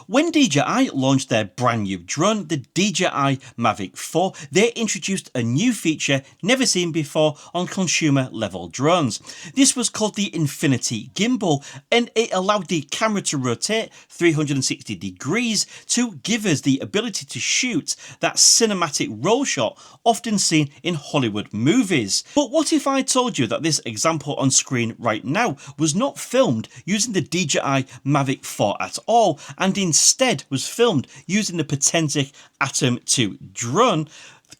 When DJI launched their brand new drone, the DJI Mavic 4, they introduced a new feature never seen before on consumer level drones. This was called the Infinity Gimbal, and it allowed the camera to rotate 360 degrees to give us the ability to shoot that cinematic roll shot often seen in Hollywood movies. But what if I told you that this example on screen right now was not filmed using the DJI Mavic 4 at all, and instead was filmed using the Potensic Atom 2 drone,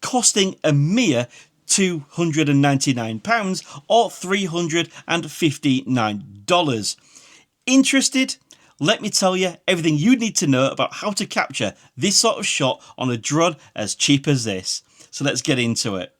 costing a mere £299 or $359. Interested? Let me tell you everything you need to know about how to capture this sort of shot on a drone as cheap as this. So let's get into it.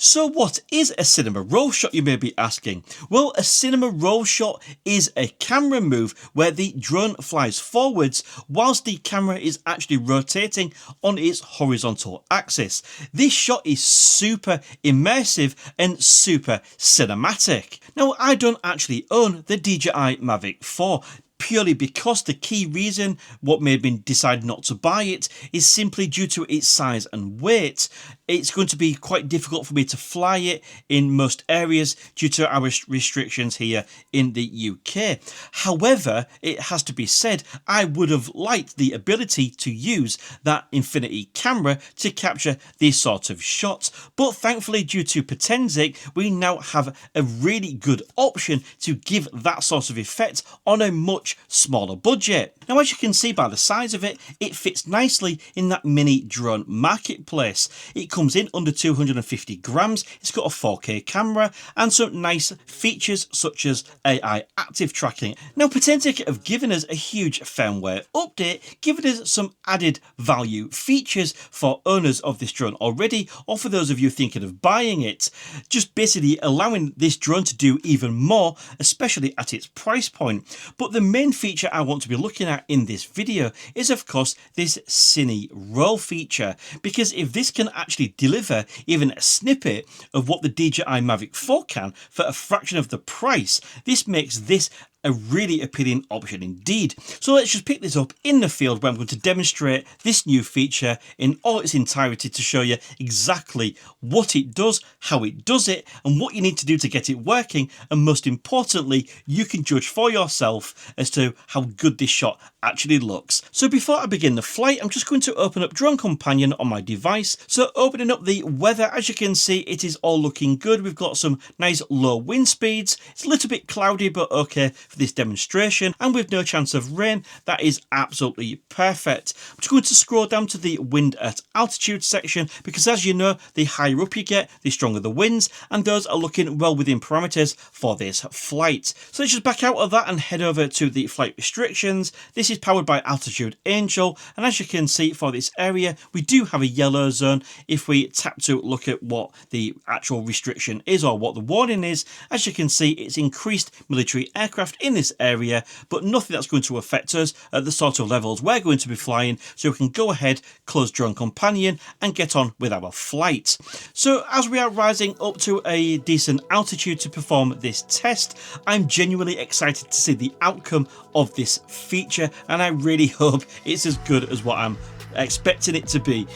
So what is a cinema roll shot, you may be asking? Well, a cinema roll shot is a camera move where the drone flies forwards whilst the camera is actually rotating on its horizontal axis. This shot is super immersive and super cinematic. Now, I don't actually own the DJI Mavic 4, purely because the key reason what made me decide not to buy it is simply due to its size and weight. It's going to be quite difficult for me to fly it in most areas due to our restrictions here in the UK. However, it has to be said, I would have liked the ability to use that infinity camera to capture this sort of shots, but thankfully due to Potensic, we now have a really good option to give that sort of effect on a much smaller budget. Now, as you can see by the size of it, it fits nicely in that mini drone marketplace. It comes in under 250 grams, it's got a 4K camera and some nice features such as AI active tracking. Now, Potensic have given us a huge firmware update, giving us some added value features for owners of this drone already, or for those of you thinking of buying it, just basically allowing this drone to do even more, especially at its price point. But the main feature I want to be looking at in this video is, of course, this CINEROLL feature, because if this can actually deliver even a snippet of what the DJI Mavic 4 can for a fraction of the price, this makes this a really appealing option indeed. So let's just pick this up in the field where I'm going to demonstrate this new feature in all its entirety to show you exactly what it does, how it does it, and what you need to do to get it working, and most importantly, you can judge for yourself as to how good this shot actually looks. So before I begin the flight, I'm just going to open up Drone Companion on my device. So opening up the weather, as you can see, it is all looking good. We've got some nice low wind speeds. It's a little bit cloudy, but okay for this demonstration, and with no chance of rain, that is absolutely perfect. I'm just going to scroll down to the wind at altitude section, because as you know, the higher up you get, the stronger the winds, and those are looking well within parameters for this flight. So let's just back out of that and head over to the flight restrictions. This is powered by Altitude Angel, and as you can see for this area, we do have a yellow zone. If we tap to look at what the actual restriction is or what the warning is, as you can see, it's increased military aircraft in this area, but nothing that's going to affect us at the sort of levels we're going to be flying, so we can go ahead, close Drone Companion and get on with our flight. So as we are rising up to a decent altitude to perform this test, I'm genuinely excited to see the outcome of this feature, and I really hope it's as good as what I'm expecting it to be.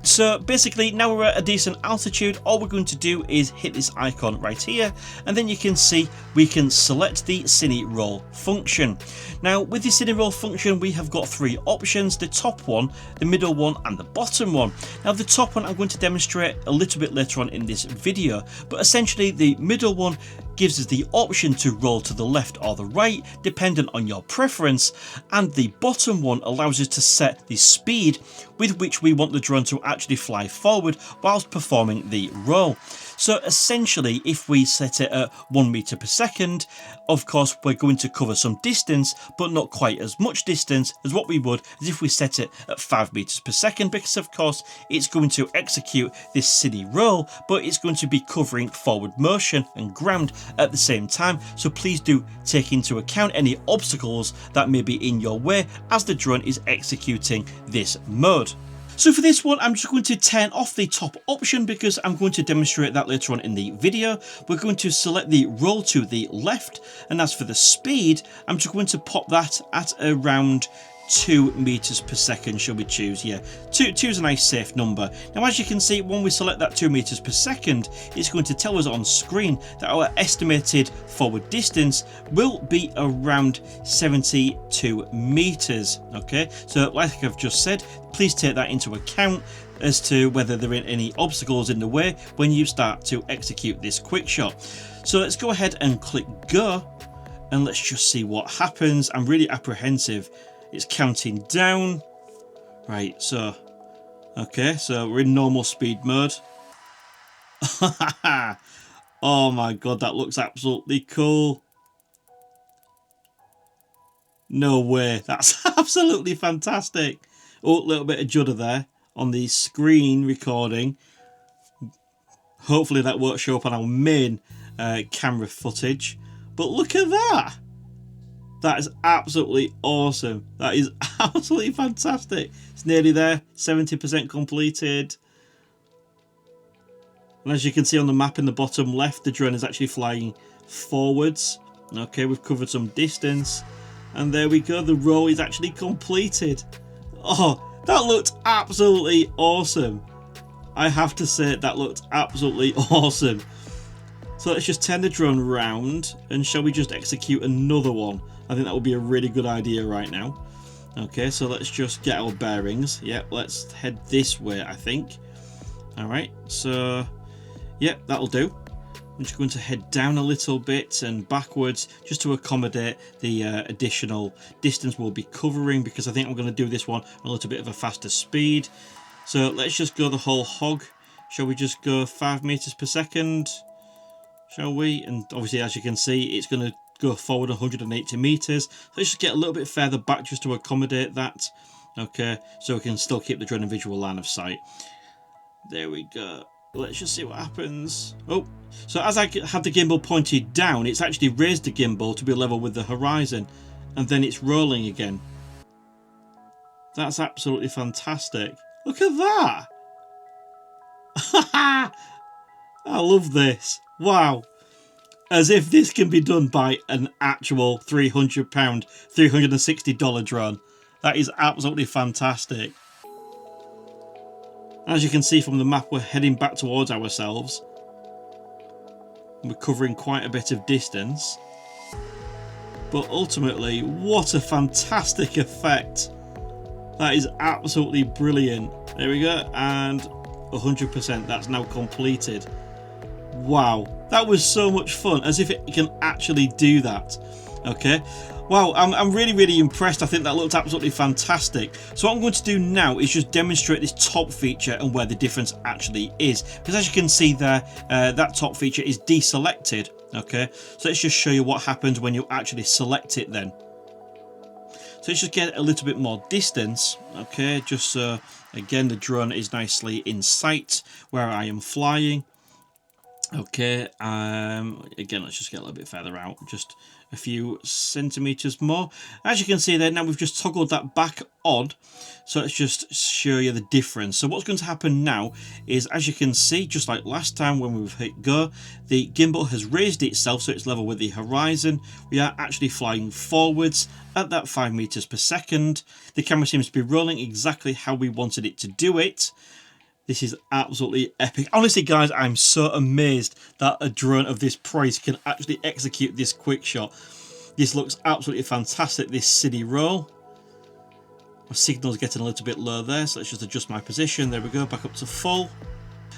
So basically, now we're at a decent altitude, all we're going to do is hit this icon right here, and then you can see we can select the CINEROLL function. Now with the CINEROLL function, we have got three options: the top one, the middle one, and the bottom one. Now the top one I'm going to demonstrate a little bit later on in this video, but essentially the middle one gives us the option to roll to the left or the right dependent on your preference, and the bottom one allows us to set the speed with which we want the drone to actually fly forward whilst performing the roll. So essentially, if we set it at 1 meter per second, of course we're going to cover some distance, but not quite as much distance as what we would as if we set it at 5 meters per second, because of course it's going to execute this CINEROLL, but it's going to be covering forward motion and ground at the same time. So please do take into account any obstacles that may be in your way as the drone is executing this mode. So for this one, I'm just going to turn off the top option because I'm going to demonstrate that later on in the video. We're going to select the roll to the left, and as for the speed, I'm just going to pop that at around 2 meters per second. Shall we choose? Yeah, 2 is a nice safe number. Now, as you can see, when we select that 2 meters per second, it's going to tell us on screen that our estimated forward distance will be around 72 meters. Okay, so like I've just said, please take that into account as to whether there are any obstacles in the way when you start to execute this quick shot. So let's go ahead and click go, and let's just see what happens. I'm really apprehensive. It's counting down. Right, so okay, so we're in normal speed mode. Oh my god, that looks absolutely cool. No way, that's absolutely fantastic. Oh, a little bit of judder there on the screen recording. Hopefully that won't show up on our main camera footage. But look at that. That is absolutely awesome. That is absolutely fantastic. It's nearly there, 70% completed. And as you can see on the map in the bottom left, the drone is actually flying forwards. Okay, we've covered some distance. And there we go, the roll is actually completed. Oh, that looked absolutely awesome. I have to say, that looked absolutely awesome. So let's just turn the drone round, and shall we just execute another one? I think that would be a really good idea right now. Okay, so let's just get our bearings. Yep, let's head this way, I think. Alright, so yep, that'll do. I'm just going to head down a little bit and backwards just to accommodate the additional distance we'll be covering, because I think I'm going to do this one a little bit of a faster speed. So let's just go the whole hog. Shall we just go 5 meters per second? Shall we? And obviously, as you can see, it's going to go forward 180 meters. Let's just get a little bit further back just to accommodate that. Okay, so we can still keep the drone in visual line of sight. There we go. Let's just see what happens. Oh, so as I have the gimbal pointed down, it's actually raised the gimbal to be level with the horizon, and then it's rolling again. That's absolutely fantastic. Look at that. I love this. Wow. As if this can be done by an actual £300, $360 drone. That is absolutely fantastic. As you can see from the map, we're heading back towards ourselves. We're covering quite a bit of distance. But ultimately, what a fantastic effect. That is absolutely brilliant. There we go. And 100%, that's now completed. Wow, that was so much fun, as if it can actually do that. Okay, wow, I'm really impressed. I think that looked absolutely fantastic. So what I'm going to do now is just demonstrate this top feature and where the difference actually is, because as you can see there, that top feature is deselected. Okay, so let's just show you what happens when you actually select it then. So let's just get a little bit more distance. Okay, just so again the drone is nicely in sight where I am flying. Okay, again, let's just get a little bit further out, just a few centimeters more. As you can see there, now we've just toggled that back on. So let's just show you the difference. So what's going to happen now is, as you can see, just like last time when we've hit go, the gimbal has raised itself so it's level with the horizon. We are actually flying forwards at that 5 meters per second. The camera seems to be rolling exactly how we wanted it to do it. This is absolutely epic. Honestly, guys, I'm so amazed that a drone of this price can actually execute this quick shot. This looks absolutely fantastic, this cine roll. My signal's getting a little bit low there, so let's just adjust my position. There we go, back up to full.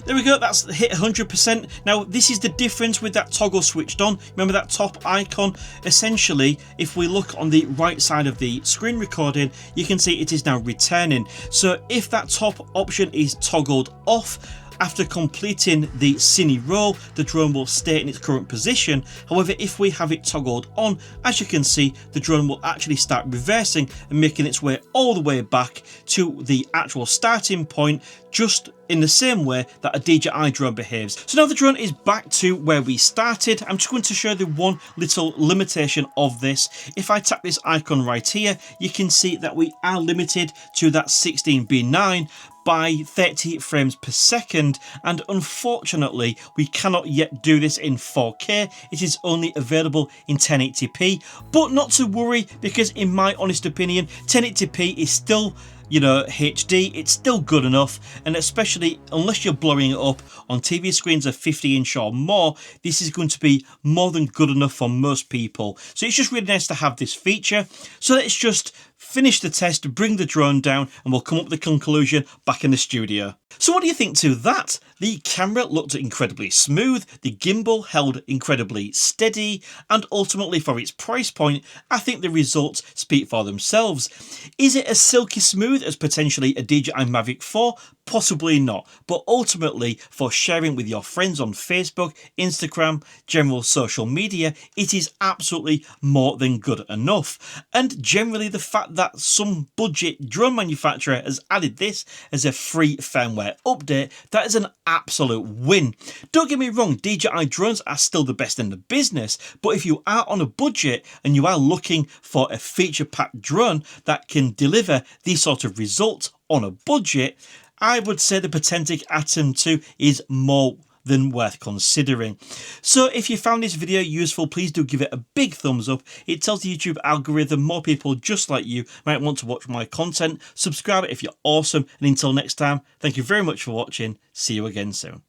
There we go, that's hit 100%. Now, this is the difference with that toggle switched on. Remember that top icon? Essentially, if we look on the right side of the screen recording, you can see it is now returning. So if that top option is toggled off, after completing the cine roll, the drone will stay in its current position. However, if we have it toggled on, as you can see, the drone will actually start reversing and making its way all the way back to the actual starting point, just in the same way that a DJI drone behaves. So now the drone is back to where we started. I'm just going to show you one little limitation of this. If I tap this icon right here, you can see that we are limited to that 16:9. by 30 frames per second, and unfortunately we cannot yet do this in 4K. It is only available in 1080p, but not to worry, because in my honest opinion 1080p is still, you know, HD, it's still good enough, and especially unless you're blowing it up on TV screens of 50-inch or more, this is going to be more than good enough for most people. So it's just really nice to have this feature. So let's just finish the test, bring the drone down, and we'll come up with a conclusion back in the studio. So what do you think to that? The camera looked incredibly smooth, the gimbal held incredibly steady, and ultimately for its price point, I think the results speak for themselves. Is it as silky smooth as potentially a DJI Mavic 4? Possibly not, but ultimately for sharing with your friends on Facebook, Instagram, general social media, it is absolutely more than good enough. And generally the fact that some budget drone manufacturer has added this as a free firmware update, that is an absolute win. Don't get me wrong, DJI drones are still the best in the business, but if you are on a budget and you are looking for a feature-packed drone that can deliver these sort of results on a budget, I would say the Potensic Atom 2 is more than worth considering. So if you found this video useful, please do give it a big thumbs up. It tells the YouTube algorithm more people just like you might want to watch my content. Subscribe if you're awesome, and until next time, thank you very much for watching. See you again soon.